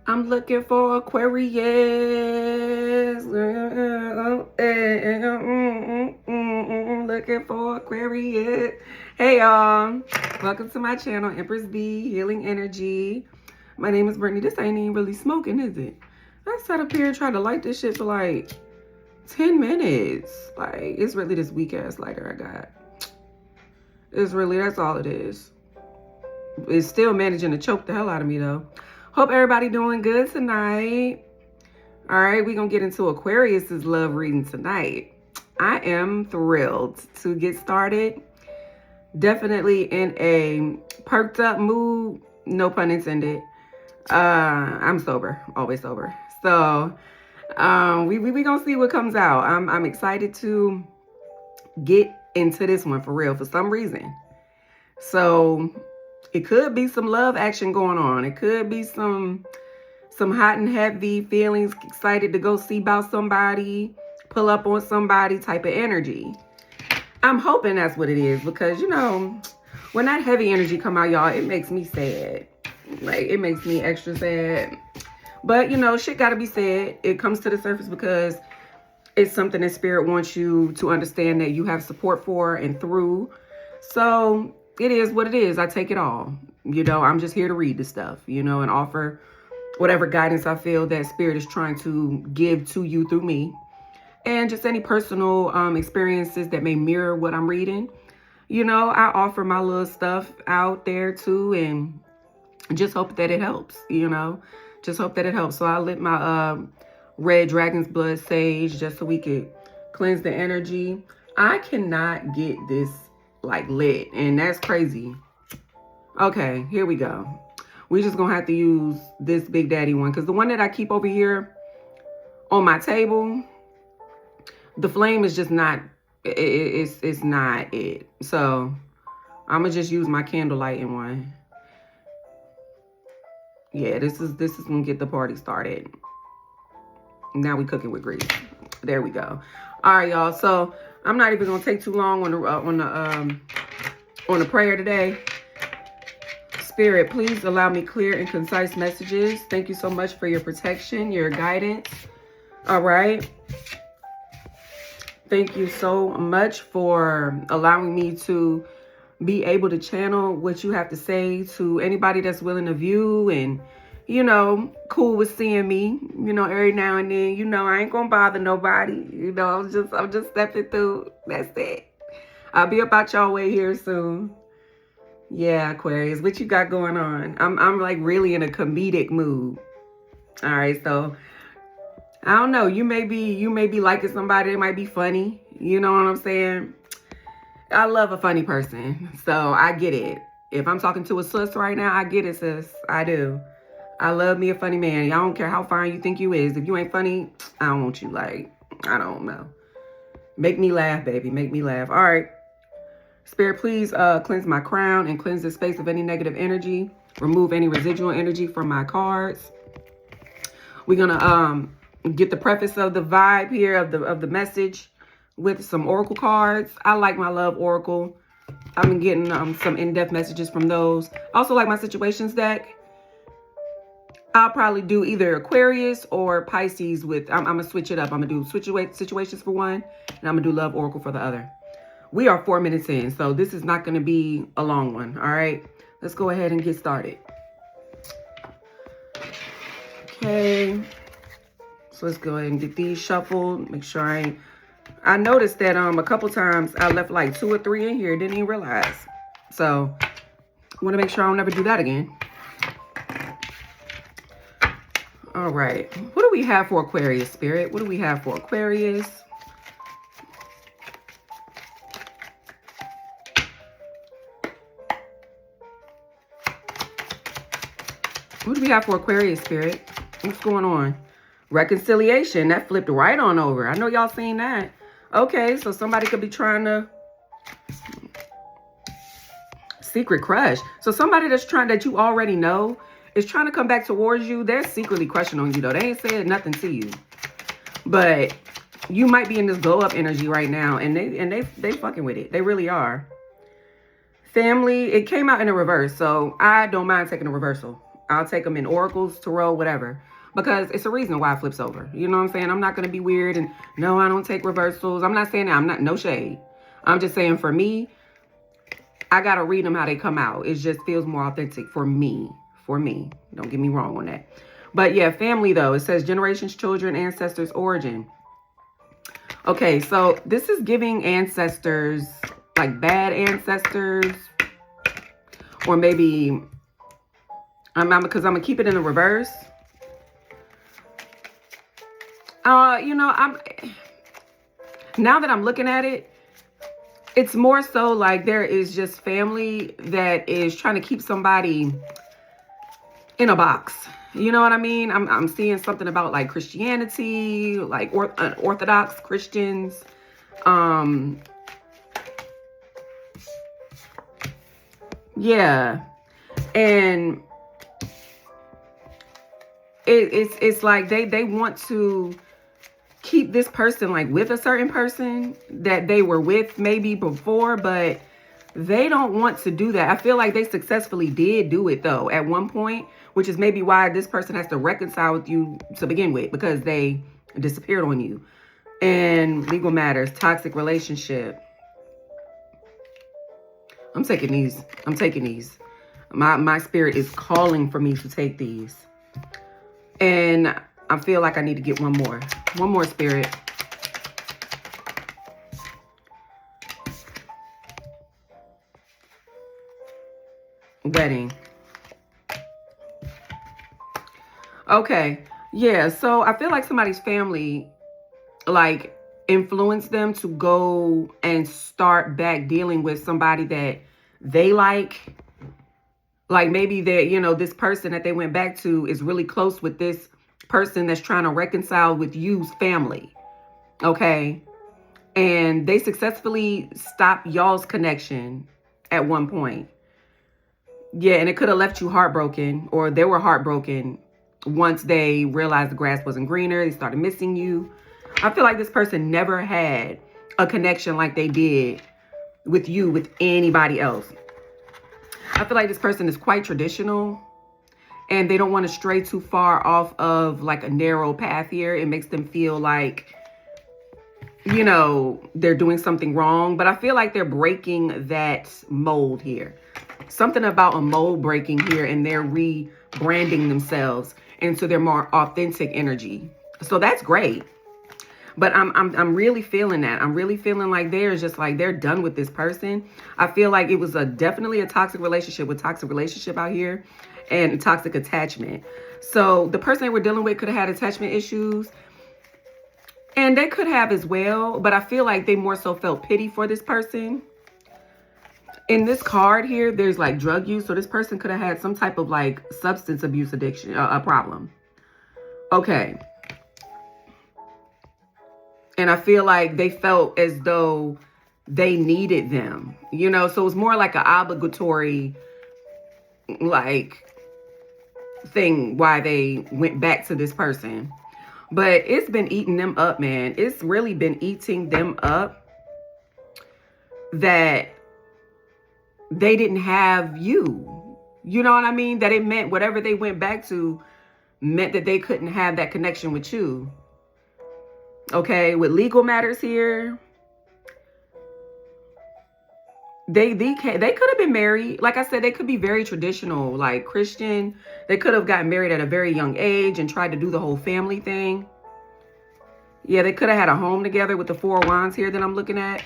I'm looking for Aquarius. Looking for Aquarius. Hey y'all. Welcome to my channel, Empress B, Healing Energy. My name is Brittany. This ain't even really smoking, is it? I sat up here and tried to light this shit for like 10 minutes. Like, it's really this weak ass lighter I got. That's all it is. It's still managing to choke the hell out of me though. Hope everybody doing good tonight. All right, we're going to get into Aquarius's love reading tonight. I am thrilled to get started. Definitely in a perked up mood. No pun intended. I'm sober, always sober. So we going to see what comes out. I'm excited to get into this one for real for some reason. So it could be some love action going on. It could be some hot and heavy feelings, excited to go see about somebody, pull up on somebody type of energy. I'm hoping that's what it is because, you know, when that heavy energy come out, y'all, it makes me sad. Like, it makes me extra sad. But, you know, shit gotta be said. It comes to the surface because it's something that Spirit wants you to understand that you have support for and through. So it is what it is. I take it all. You know, I'm just here to read the stuff, you know, and offer whatever guidance I feel that Spirit is trying to give to you through me. And just any personal experiences that may mirror what I'm reading. You know, I offer my little stuff out there too and just hope that it helps, you know. Just hope that it helps. So I lit my red dragon's blood sage just so we could cleanse the energy. I cannot get this like lit, and that's crazy. Okay, here we go. We just gonna have to use this Big Daddy one because the one that I keep over here on my table, the flame is just not, it's not it. So I'm gonna just use my candle lighting one. Yeah, this is gonna get the party started. Now we cooking with grease. There we go. All right, y'all. So I'm not even gonna take too long on the prayer today. Spirit, please allow me clear and concise messages. Thank you so much for your protection, your guidance. All right. Thank you so much for allowing me to be able to channel what you have to say to anybody that's willing to view and, you know, cool with seeing me, you know, every now and then. You know, I ain't gonna bother nobody. You know, I'm just stepping through. That's it. I'll be about y'all way here soon. Yeah, Aquarius, what you got going on? I'm like really in a comedic mood. All right, so I don't know. You may be liking somebody that might be funny. You know what I'm saying? I love a funny person, so I get it. If I'm talking to a sis right now, I get it, sis. I do. I love me a funny man. I don't care how fine you think you is. If you ain't funny, I don't want you. Like, I don't know. Make me laugh, baby. Make me laugh. All right. Spirit, please cleanse my crown and cleanse the space of any negative energy. Remove any residual energy from my cards. We're gonna get the preface of the vibe here of the message with some oracle cards. I like my love oracle. I've been getting some in-depth messages from those. I also like my situations deck. I'll probably do either Aquarius or Pisces with, I'm gonna switch it up. I'm gonna do situations for one, and I'm gonna do love oracle for the other. We are 4 minutes in, so this is not going to be a long one, all right? Let's go ahead and get started. Okay. So let's go ahead and get these shuffled. Make sure I noticed that a couple times I left like 2 or 3 in here. Didn't even realize. So I want to make sure I don't never do that again. All right. What do we have for Aquarius, Spirit? What do we have for Aquarius? What do we have for Aquarius, Spirit? What's going on? Reconciliation. That flipped right on over. I know y'all seen that. Okay, so somebody could be trying to... Secret crush. So somebody that you already know is trying to come back towards you. They're secretly crushing on you, though. They ain't said nothing to you. But you might be in this glow up energy right now, and they fucking with it. They really are. Family, it came out in a reverse, so I don't mind taking a reversal. I'll take them in oracles, tarot, whatever. Because it's a reason why it flips over. You know what I'm saying? I'm not going to be weird and no, I don't take reversals. I'm not saying that. I'm not, no shade. I'm just saying for me, I got to read them how they come out. It just feels more authentic for me. For me. Don't get me wrong on that. But yeah, family though. It says generations, children, ancestors, origin. Okay, so this is giving ancestors, like bad ancestors. Or maybe, because I'm going to keep it in the reverse. You know, now that I'm looking at it, it's more so like there is just family that is trying to keep somebody in a box. You know what I mean? I'm seeing something about like Christianity, like Orthodox Christians. Yeah. And it's like they want to keep this person like with a certain person that they were with maybe before, but they don't want to do that. I feel like they successfully did do it though at one point, which is maybe why this person has to reconcile with you to begin with, because they disappeared on you. And legal matters, toxic relationship. I'm taking these. My spirit is calling for me to take these. And I feel like I need to get one more. One more, spirit. Wedding. Okay. Yeah, so I feel like somebody's family, like, influenced them to go and start back dealing with somebody that they like. Like maybe that, you know, this person that they went back to is really close with this person that's trying to reconcile with you's family. Okay. And they successfully stopped y'all's connection at one point. Yeah. And it could have left you heartbroken, or they were heartbroken once they realized the grass wasn't greener. They started missing you. I feel like this person never had a connection like they did with you, with anybody else. I feel like this person is quite traditional and they don't want to stray too far off of like a narrow path here. It makes them feel like, you know, they're doing something wrong, but I feel like they're breaking that mold here. Something about a mold breaking here, and they're rebranding themselves into their more authentic energy. So that's great. But I'm really feeling that. I'm really feeling like they're just like, they're done with this person. I feel like it was definitely a toxic relationship out here, and toxic attachment. So the person they were dealing with could have had attachment issues, and they could have as well. But I feel like they more so felt pity for this person. In this card here, there's like drug use. So this person could have had some type of like substance abuse addiction, a problem. Okay. And I feel like they felt as though they needed them, you know, so it was more like an obligatory, like, thing why they went back to this person. But it's been eating them up, man. It's really been eating them up that they didn't have you. You know what I mean? That it meant whatever they went back to meant that they couldn't have that connection with you. Okay, with legal matters here, they could have been married. Like I said, they could be very traditional, like Christian. They could have gotten married at a very young age and tried to do the whole family thing. Yeah, they could have had a home together with the 4 of Wands here that I'm looking at.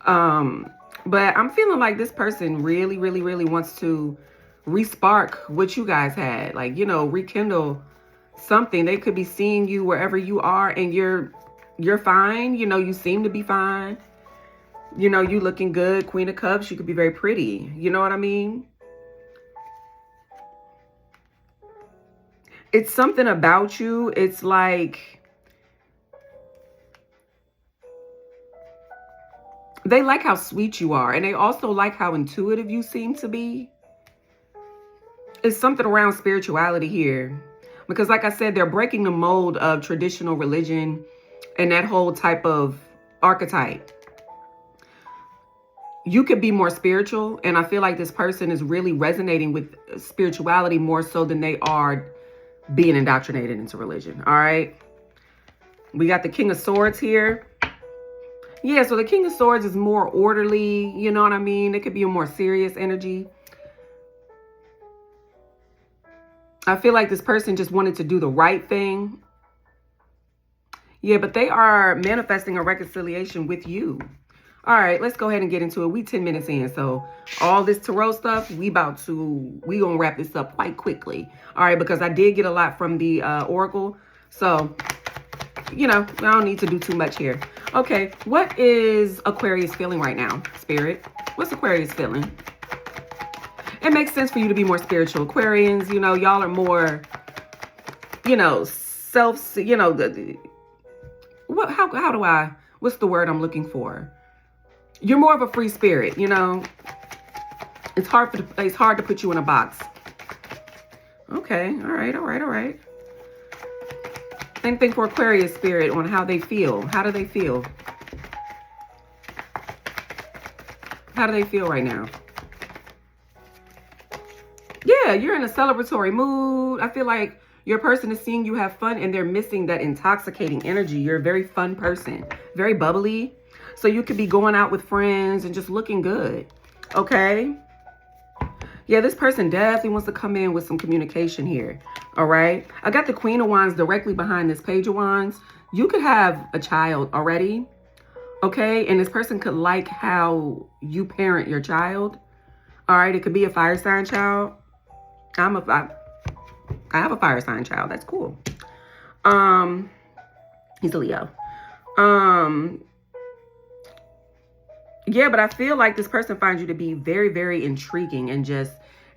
But I'm feeling like this person really, really, really wants to re-spark what you guys had. Like, you know, rekindle something. They could be seeing you wherever you are, and you're fine. You know, you seem to be fine. You know, you looking good. Queen of Cups. You could be very pretty. You know what I mean? It's something about you. It's like they like how sweet you are, and they also like how intuitive you seem to be. It's something around spirituality here. Because like I said, they're breaking the mold of traditional religion and that whole type of archetype. you could be more spiritual. And I feel like this person is really resonating with spirituality more so than they are being indoctrinated into religion. All right. We got the King of Swords here. Yeah, so the King of Swords is more orderly. You know what I mean? It could be a more serious energy. I feel like this person just wanted to do the right thing. Yeah, but they are manifesting a reconciliation with you. All right, let's go ahead and get into it. We 10 minutes in, so all this tarot stuff, we gonna wrap this up quite quickly. All right, because I did get a lot from the Oracle, so you know, I don't need to do too much here. Okay, what is Aquarius feeling right now, Spirit? What's Aquarius feeling? It makes sense for you to be more spiritual. Aquarians, you know, y'all are more, you know, you know, what's the word I'm looking for? You're more of a free spirit, you know. It's hard to put you in a box. Okay, all right. Same thing for Aquarius spirit on how they feel. How do they feel? How do they feel right now? Yeah, you're in a celebratory mood. I feel like your person is seeing you have fun and they're missing that intoxicating energy. You're a very fun person, very bubbly. So you could be going out with friends and just looking good. Okay. Yeah, this person definitely wants to come in with some communication here. All right. I got the Queen of Wands directly behind this Page of Wands. You could have a child already. Okay. And this person could like how you parent your child. All right. It could be a fire sign child. I have a fire sign child. That's cool. He's a Leo. Yeah, but I feel like this person finds you to be very, very intriguing and just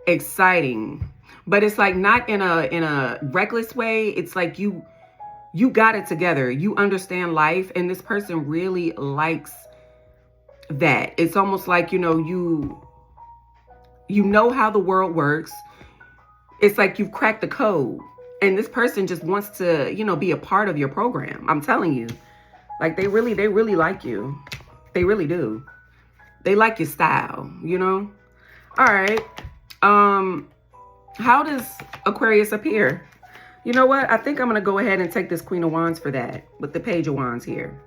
exciting. But it's like not in a reckless way. It's like you got it together. You understand life, and this person really likes that. It's almost like, you know, you know how the world works. It's like you've cracked the code, and this person just wants to, you know, be a part of your program. I'm telling you, like they really like you. They really do. They like your style, you know? All right. How does Aquarius appear? You know what? I think I'm going to go ahead and take this Queen of Wands for that with the Page of Wands here.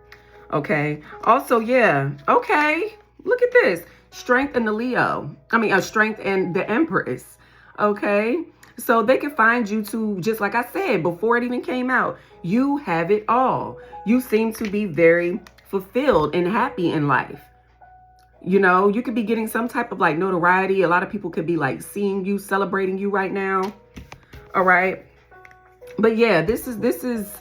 Okay. Also, yeah. Okay. Look at this. Strength and the Leo. Strength and the Empress. Okay. So they can find you to, just like I said, before it even came out, you have it all. You seem to be very fulfilled and happy in life. You know, you could be getting some type of like notoriety. A lot of people could be like seeing you, celebrating you right now. All right. But yeah, this is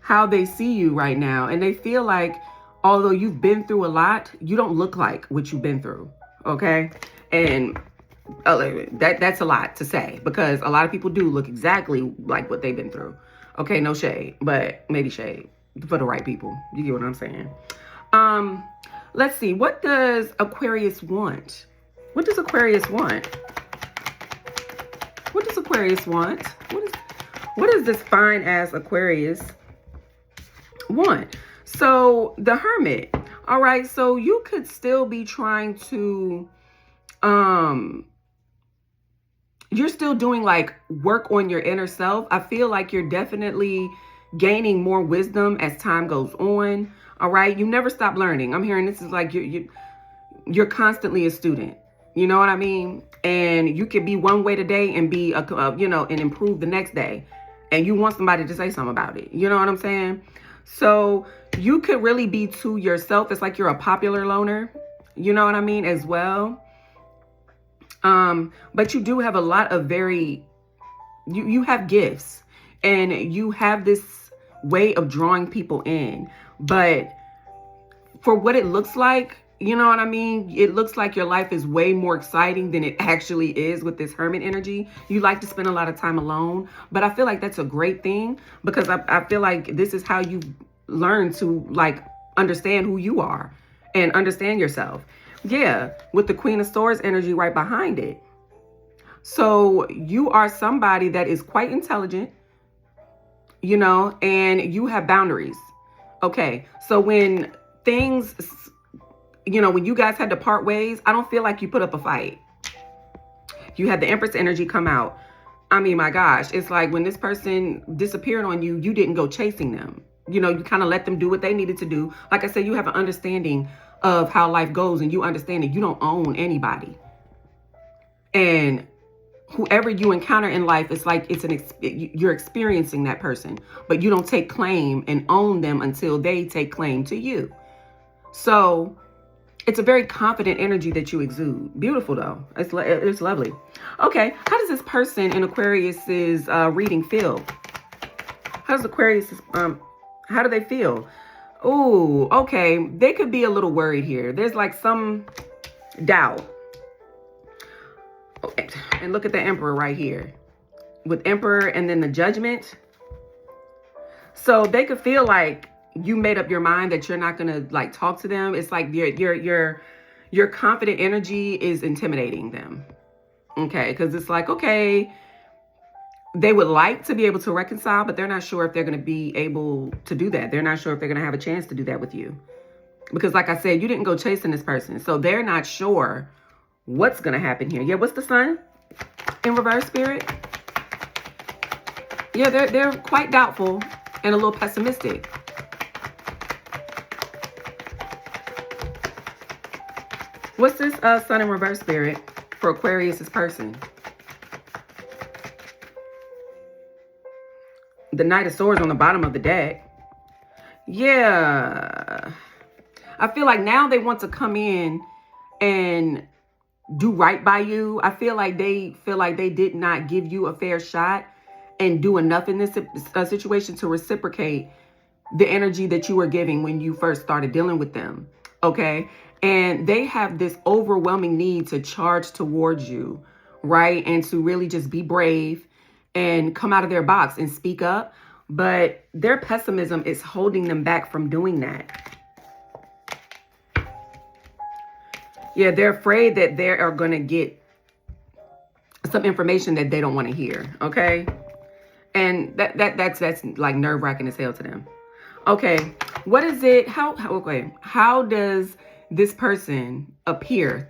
how they see you right now. And they feel like, although you've been through a lot, you don't look like what you've been through. Okay. And that's a lot to say, because a lot of people do look exactly like what they've been through. Okay. No shade, but maybe shade for the right people. You get what I'm saying? Let's see. What does Aquarius want? What does Aquarius want? What does Aquarius want? What does this fine ass Aquarius want? So the Hermit. All right. So you could still be trying to, you're still doing like work on your inner self. I feel like you're definitely gaining more wisdom as time goes on. All right. You never stop learning. I'm hearing this is like you're constantly a student. You know what I mean? And you could be one way today and be, and improve the next day. And you want somebody to say something about it. You know what I'm saying? So you could really be to yourself. It's like you're a popular loner. You know what I mean? As well. But you do have a lot of you have gifts, and you have this way of drawing people in. But for what it looks like, you know what I mean? It looks like your life is way more exciting than it actually is with this Hermit energy. You like to spend a lot of time alone, but I feel like that's a great thing, because I feel like this is how you learn to like understand who you are and understand yourself. Yeah, with the Queen of Swords energy right behind it. So you are somebody that is quite intelligent, you know, and you have boundaries. Okay, so when things, you know, when you guys had to part ways, I don't feel like you put up a fight. You had the Empress energy come out. I mean, my gosh, it's like when this person disappeared on you, you didn't go chasing them. You know, you kind of let them do what they needed to do. Like I said, you have an understanding of how life goes, and you understand that you don't own anybody. And whoever you encounter in life, it's like you're experiencing that person, but you don't take claim and own them until they take claim to you. So it's a very confident energy that you exude. Beautiful, though. It's lovely. Okay, how does this person in Aquarius's reading feel? How does Aquarius, how do they feel? Ooh, okay. They could be a little worried here. There's like some doubt. And look at the Emperor right here. With Emperor and then the Judgment. So they could feel like you made up your mind that you're not gonna like talk to them. It's like your confident energy is intimidating them. Okay, because it's like, okay, they would like to be able to reconcile, but they're not sure if they're gonna be able to do that. They're not sure if they're gonna have a chance to do that with you. Because like I said, you didn't go chasing this person. So they're not sure what's gonna happen here. Yeah, what's the Sun in reverse, Spirit? Yeah, they're quite doubtful and a little pessimistic. What's this Sun in reverse, Spirit, for Aquarius's person? The Knight of Swords on the bottom of the deck. Yeah. I feel like now they want to come in and do right by you. I feel like they did not give you a fair shot and do enough in this situation to reciprocate the energy that you were giving when you first started dealing with them. Okay. And they have this overwhelming need to charge towards you, right? And to really just be brave and come out of their box and speak up. But their pessimism is holding them back from doing that. Yeah, they're afraid that they are going to get some information that they don't want to hear, okay? And that's like nerve-wracking as hell to them. Okay, what is it? How does this person appear?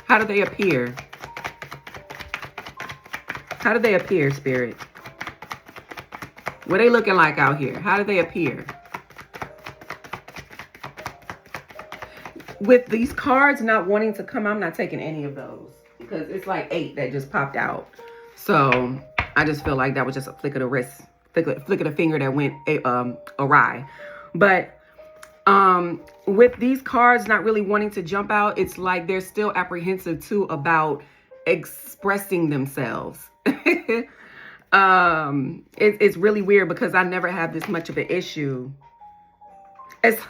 How do they appear? How do they appear, Spirit? What are they looking like out here? How do they appear? With these cards not wanting to come, I'm not taking any of those because it's like 8 that just popped out. So I just feel like that was just a flick of the wrist, flick of the finger that went awry. But with these cards not really wanting to jump out, it's like they're still apprehensive too about expressing themselves. It's really weird because I never have this much of an issue. It's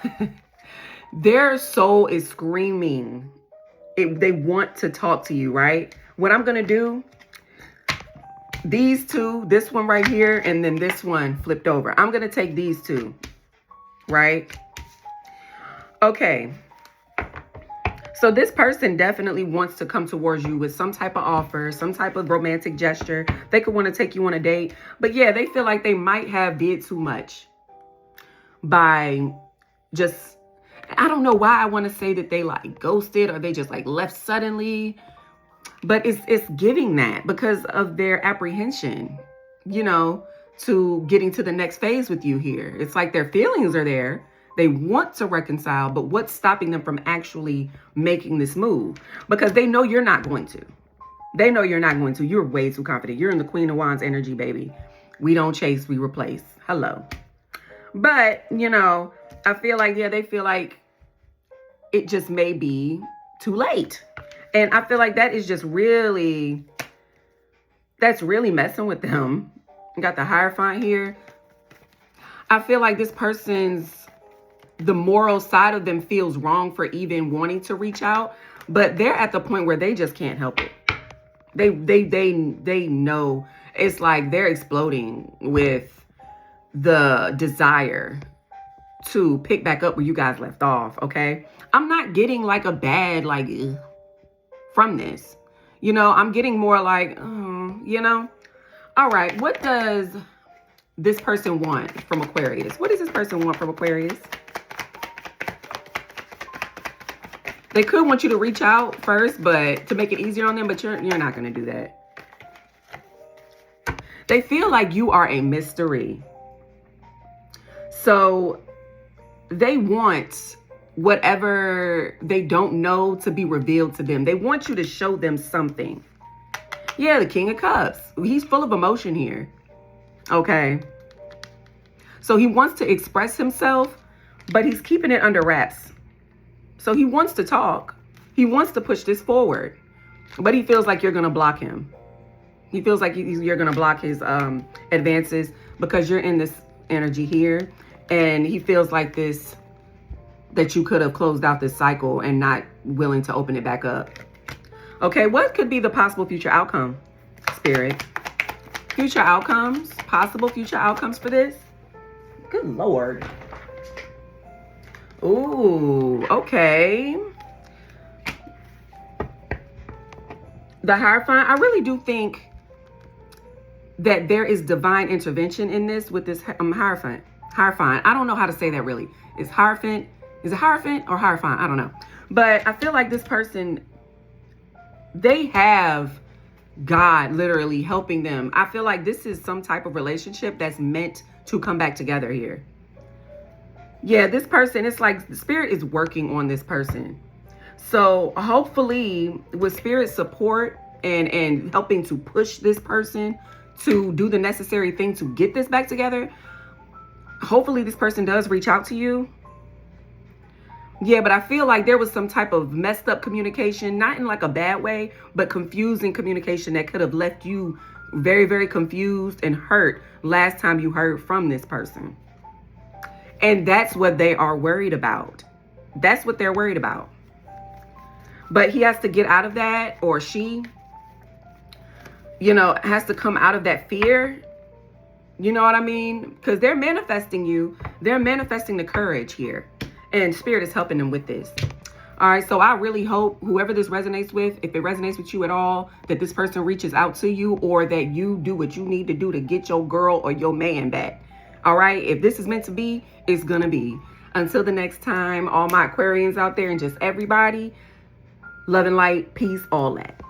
their soul is screaming. They want to talk to you, right? What I'm going to do, these two, this one right here, and then this one flipped over. I'm going to take these two, right? Okay. So this person definitely wants to come towards you with some type of offer, some type of romantic gesture. They could want to take you on a date. But yeah, they feel like they might have did too much by just, I don't know why I want to say that they like ghosted or they just like left suddenly. But it's giving that because of their apprehension, you know, to getting to the next phase with you here. It's like their feelings are there. They want to reconcile, but what's stopping them from actually making this move? Because they know you're not going to. They know you're not going to. You're way too confident. You're in the Queen of Wands energy, baby. We don't chase, we replace. Hello. But, you know, I feel like, yeah, they feel like it just may be too late. And I feel like that is just really, that's really messing with them. Got the Hierophant here. I feel like this person's, the moral side of them feels wrong for even wanting to reach out, but they're at the point where they just can't help it. They know it's like they're exploding with the desire to pick back up where you guys left off. Okay. I'm not getting like a bad, like, ugh, from this, you know, I'm getting more like, you know, all right. What does this person want from Aquarius? What does this person want from Aquarius? They could want you to reach out first, but to make it easier on them, but you're not going to do that. They feel like you are a mystery. So they want whatever they don't know to be revealed to them. They want you to show them something. Yeah, the King of Cups. He's full of emotion here. Okay. So he wants to express himself, but he's keeping it under wraps. So he wants to talk. He wants to push this forward, but he feels like you're going to block him. He feels like you're going to block his advances because you're in this energy here. And he feels like that you could have closed out this cycle and not willing to open it back up. Okay, what could be the possible future outcome, Spirit? Future outcomes, possible future outcomes for this? Good Lord. Ooh, okay. The Hierophant, I really do think that there is divine intervention in this with this Hierophant. Hierophant. I don't know how to say that really. Is Hierophant? Is it Hierophant or Hierophant? I don't know. But I feel like this person, they have God literally helping them. I feel like this is some type of relationship that's meant to come back together here. Yeah, this person, it's like the Spirit is working on this person. So hopefully with Spirit support and helping to push this person to do the necessary thing to get this back together, hopefully this person does reach out to you. Yeah, but I feel like there was some type of messed up communication, not in like a bad way, but confusing communication that could have left you very, very confused and hurt last time you heard from this person. And that's what they are worried about. That's what they're worried about. But he has to get out of that, or she, has to come out of that fear. You know what I mean? Because they're manifesting you. They're manifesting the courage here. And Spirit is helping them with this. All right, so I really hope whoever this resonates with, if it resonates with you at all, that this person reaches out to you, or that you do what you need to do to get your girl or your man back. All right, if this is meant to be, it's gonna be. Until the next time, all my Aquarians out there and just everybody, love and light, peace, all that.